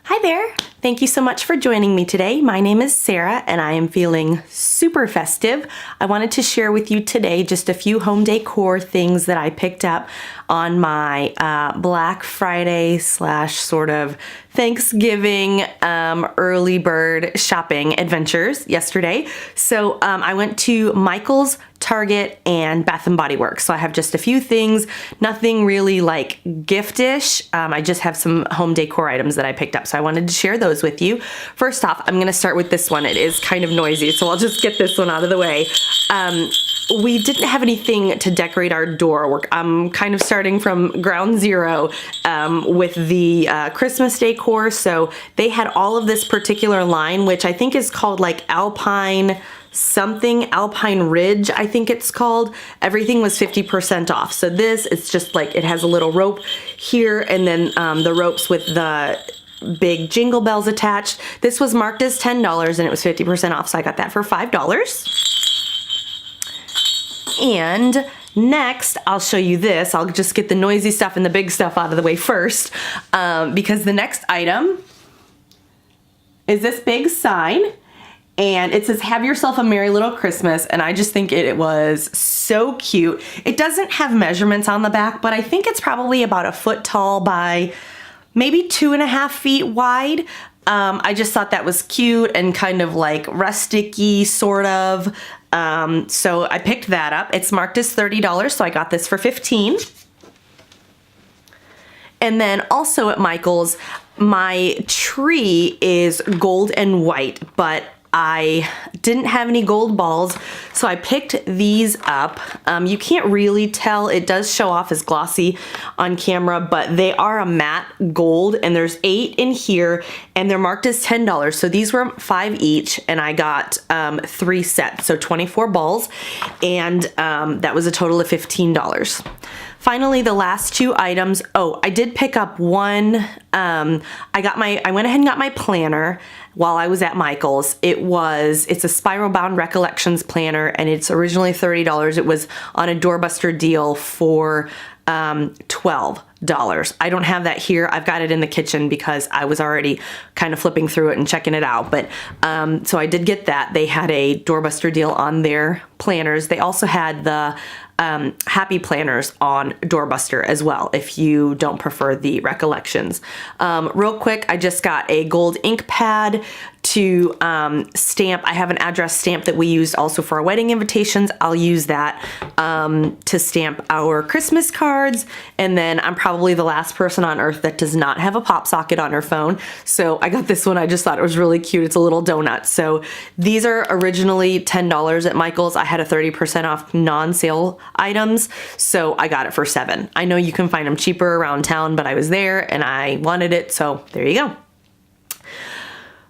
Hi there! Thank you so much for joining me today. My name is Sarah and I am feeling super festive. I wanted to share with you today just a few home decor things that I picked up on my Black Friday / sort of Thanksgiving early bird shopping adventures yesterday. So I went to Michael's, Target, and Bath & Body Works. So I have just a few things, nothing really like giftish. I just have some home decor items that I picked up. So I wanted to share those with you. First off, I'm gonna start with this one. It is kind of noisy, so I'll just get this one out of the way. We didn't have anything to decorate our door. I'm kind of starting from ground zero with the Christmas decor. So they had all of this particular line, which I think is called like Alpine Ridge, I think it's called. Everything was 50% off. So this, it's just like, it has a little rope here and then the ropes with the big jingle bells attached. This was marked as $10 and it was 50% off. So I got that for $5. And next, I'll show you this. I'll just get the noisy stuff and the big stuff out of the way first, because the next item is this big sign, and it says, "Have yourself a merry little Christmas," and I just think it was so cute. It doesn't have measurements on the back, but I think it's probably about a foot tall by maybe 2.5 feet wide. I just thought that was cute and kind of like rustic-y, sort of. So I picked that up. It's marked as $30, so I got this for $15. And then also at Michael's, my tree is gold and white, but I didn't have any gold balls, so I picked these up. You can't really tell, it does show off as glossy on camera, but they are a matte gold, and there's 8 in here, and they're marked as $10. So these were 5 each, and I got 3 sets, so 24 balls, and that was a total of $15. Finally, the last 2 items. Oh, I did pick up one. I went ahead and got my planner while I was at Michael's. It's a spiral bound recollections planner, and it's originally $30. It was on a doorbuster deal for $12. I don't have that here. I've got it in the kitchen because I was already kind of flipping through it and checking it out. But so I did get that. They had a doorbuster deal on their planners. They also had the happy planners on doorbuster as well, if you don't prefer the recollections. Real quick, I just got a gold ink pad to stamp. I have an address stamp that we used also for our wedding invitations. I'll use that to stamp our Christmas cards. And then I'm probably the last person on earth that does not have a pop socket on her phone. So I got this one. I just thought it was really cute. It's a little donut. So these are originally $10 at Michael's. I had a 30% off non-sale items, so I got it for $7. I know you can find them cheaper around town, but I was there and I wanted it, so there you go.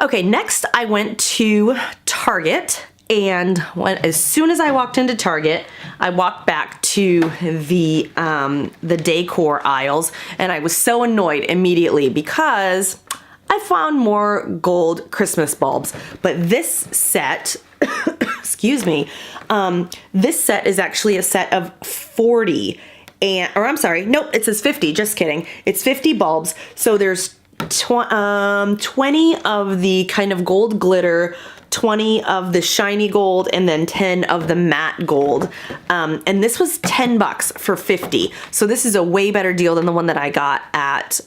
Okay, next I went to Target, and as soon as I walked into Target, I walked back to the decor aisles, and I was so annoyed immediately because I found more gold Christmas bulbs, but this set, excuse me, this set is actually a set of 40, or I'm sorry, nope, it says 50, just kidding. It's 50 bulbs, so there's 20 of the kind of gold glitter, 20 of the shiny gold, and then 10 of the matte gold. And this was $10 for 50. So this is a way better deal than the one that I got at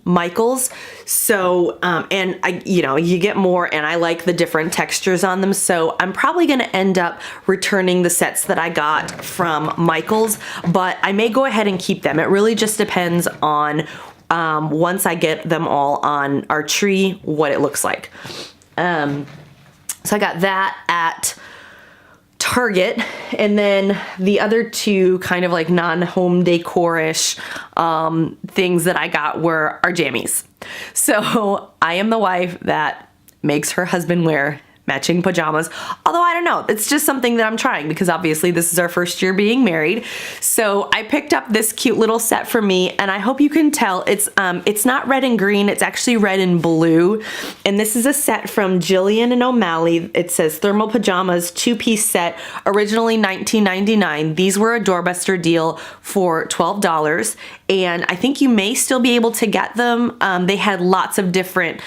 Michael's. So, and you get more, and I like the different textures on them. So I'm probably gonna end up returning the sets that I got from Michael's, but I may go ahead and keep them. It really just depends on once I get them all on our tree, what it looks like. So I got that at Target, and then the other 2 kind of like non-home decor-ish things that I got were our jammies. So I am the wife that makes her husband wear matching pajamas. Although I don't know, it's just something that I'm trying because obviously this is our first year being married. So I picked up this cute little set for me, and I hope you can tell it's not red and green, it's actually red and blue. And this is a set from Jillian and O'Malley. It says thermal pajamas, 2-piece set, originally $19.99. These were a doorbuster deal for $12, and I think you may still be able to get them. They had lots of different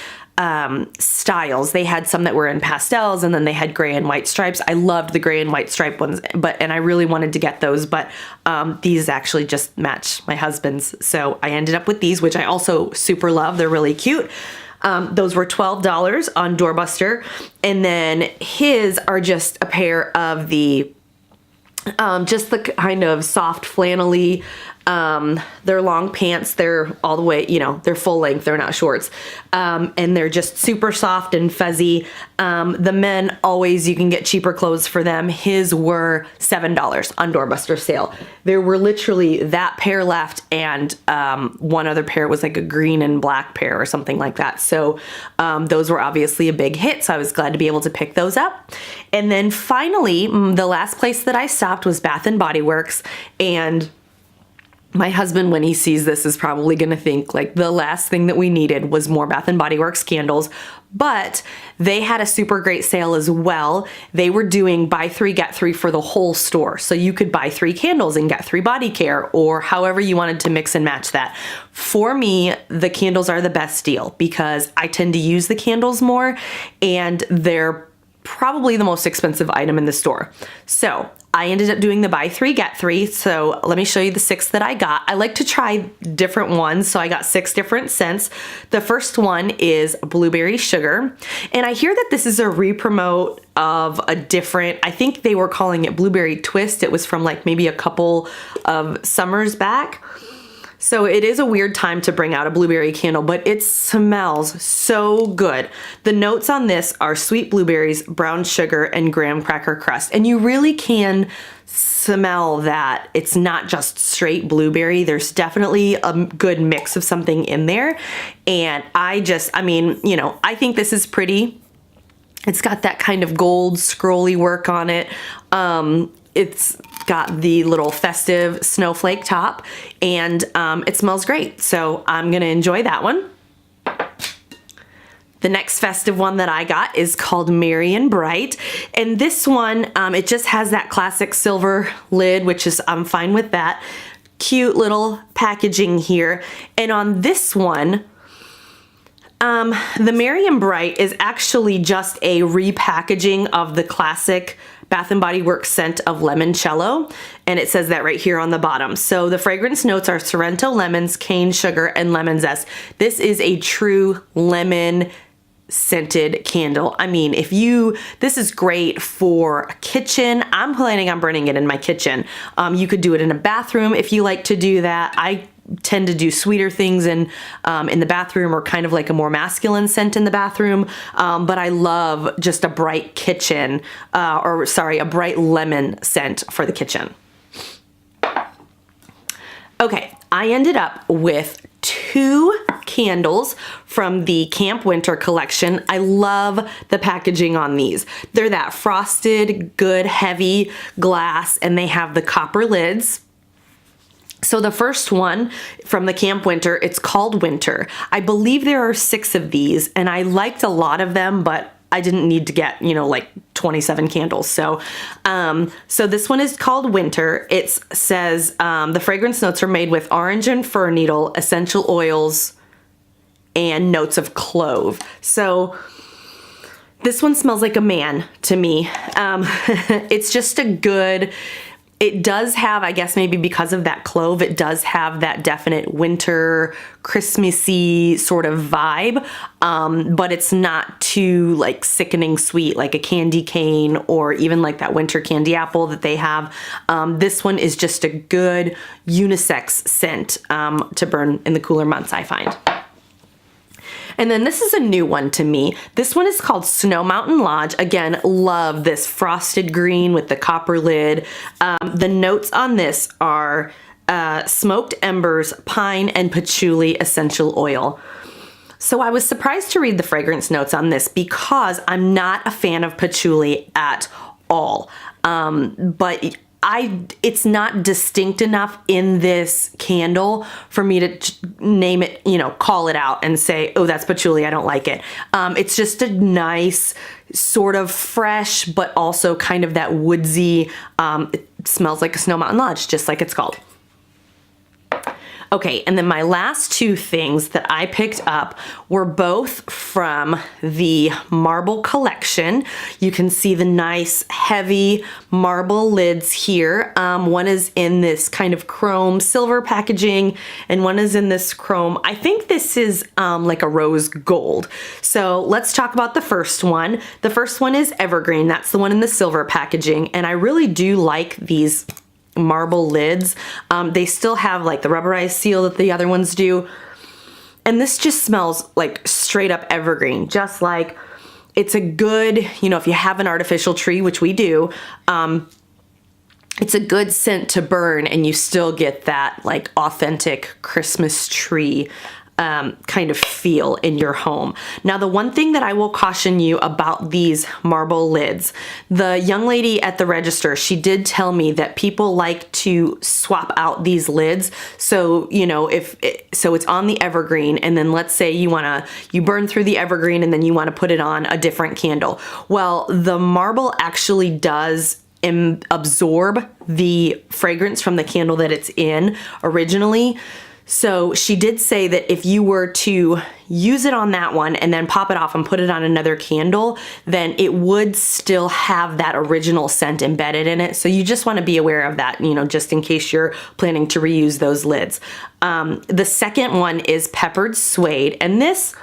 styles. They had some that were in pastels, and then they had gray and white stripes. I loved the gray and white stripe ones, and I really wanted to get those, but these actually just match my husband's. So I ended up with these, which I also super love. They're really cute. Those were $12 on doorbuster. And then his are just a pair of the just the kind of soft flannelly, they're long pants. They're all the way, you know, they're full length. They're not shorts. And they're just super soft and fuzzy. The men always, you can get cheaper clothes for them. His were $7 on doorbuster sale. There were literally that pair left, and one other pair was like a green and black pair or something like that. So those were obviously a big hit. So I was glad to be able to pick those up. And then finally, the last place that I stopped was Bath and Body Works, and my husband, when he sees this, is probably going to think like the last thing that we needed was more Bath and Body Works candles, but they had a super great sale as well. They were doing buy 3, get 3 for the whole store. So you could buy 3 candles and get 3 body care, or however you wanted to mix and match that. For me, the candles are the best deal because I tend to use the candles more, and they're probably the most expensive item in the store. So I ended up doing the buy 3, get 3. So let me show you the 6 that I got. I like to try different ones. So I got 6 different scents. The first one is blueberry sugar. And I hear that this is a re-promote of a different, I think they were calling it blueberry twist. It was from like maybe a couple of summers back. So it is a weird time to bring out a blueberry candle, but it smells so good. The notes on this are sweet blueberries, brown sugar, and graham cracker crust. And you really can smell that it's not just straight blueberry. There's definitely a good mix of something in there. And I mean, you know, I think this is pretty. It's got that kind of gold scrolly work on it. It's got the little festive snowflake top, and it smells great. So I'm gonna enjoy that one. The next festive one that I got is called Merry and Bright. And this one, it just has that classic silver lid, which is, I'm fine with that. Cute little packaging here. And on this one, the Merry and Bright is actually just a repackaging of the classic Bath and Body Works scent of limoncello, and it says that right here on the bottom. So the fragrance notes are Sorrento lemons, cane sugar, and lemon zest. This is a true lemon scented candle. I mean, this is great for a kitchen. I'm planning on burning it in my kitchen. You could do it in a bathroom if you like to do that. I tend to do sweeter things in the bathroom, or kind of like a more masculine scent in the bathroom. But I love just a bright kitchen, a bright lemon scent for the kitchen. Okay, I ended up with 2 candles from the Camp Winter collection. I love the packaging on these. They're that frosted, good, heavy glass, and they have the copper lids. So the first one from the Camp Winter, it's called Winter. I believe there are 6 of these, and I liked a lot of them, but I didn't need to get, you know, like 27 candles. So this one is called Winter. It says the fragrance notes are made with orange and fir needle, essential oils, and notes of clove. So this one smells like a man to me. It's just a good, it does have, I guess maybe because of that clove, it does have that definite winter, Christmassy sort of vibe, but it's not too like sickening sweet like a candy cane or even like that winter candy apple that they have. This one is just a good unisex scent to burn in the cooler months, I find. And then this is a new one to me. This one is called Snow Mountain Lodge. Again, love this frosted green with the copper lid. The notes on this are smoked embers, pine, and patchouli essential oil. So I was surprised to read the fragrance notes on this because I'm not a fan of patchouli at all. But it's not distinct enough in this candle for me to name it, call it out and say, oh, that's patchouli, I don't like it. It's just a nice sort of fresh, but also kind of that woodsy, it smells like a Snow Mountain Lodge, just like it's called. Okay, and then my last two things that I picked up were both from the marble collection. You can see the nice heavy marble lids here. One is in this kind of chrome silver packaging, and one is in this chrome, I think this is like a rose gold. So let's talk about the first one. The first one is Evergreen. That's the one in the silver packaging, and I really do like these marble lids. They still have like the rubberized seal that the other ones do. And this just smells like straight up evergreen, just like it's a good, if you have an artificial tree, which we do, it's a good scent to burn and you still get that like authentic Christmas tree kind of feel in your home. Now, the one thing that I will caution you about these marble lids, the young lady at the register, she did tell me that people like to swap out these lids. So, so it's on the evergreen, and then let's say you burn through the evergreen and then you want to put it on a different candle. Well, the marble actually does absorb the fragrance from the candle that it's in originally. So she did say that if you were to use it on that one and then pop it off and put it on another candle, then it would still have that original scent embedded in it. So you just want to be aware of that, just in case you're planning to reuse those lids. The second one is Peppered Suede, and this,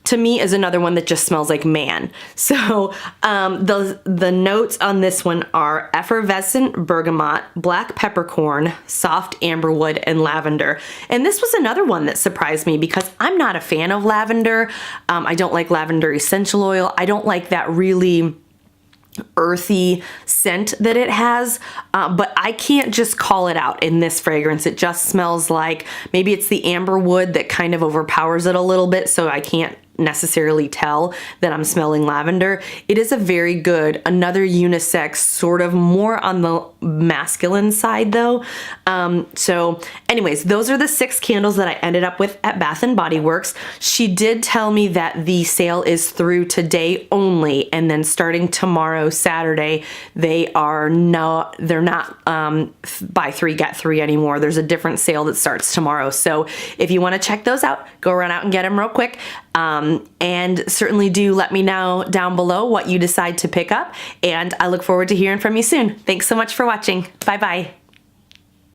to me, is another one that just smells like man. So the notes on this one are effervescent bergamot, black peppercorn, soft amberwood, and lavender. And this was another one that surprised me because I'm not a fan of lavender. I don't like lavender essential oil. I don't like that really earthy scent that it has, but I can't just call it out in this fragrance. It just smells like maybe it's the amber wood that kind of overpowers it a little bit, so I can't necessarily tell that I'm smelling lavender. It is a very good, another unisex, sort of more on the masculine side though. So anyways, those are the 6 candles that I ended up with at Bath & Body Works. She did tell me that the sale is through today only, and then starting tomorrow, Saturday, they're not buy 3 get 3 anymore. There's a different sale that starts tomorrow. So if you want to check those out, go run out and get them real quick. And certainly do let me know down below what you decide to pick up, and I look forward to hearing from you soon. Thanks so much for watching. Bye bye.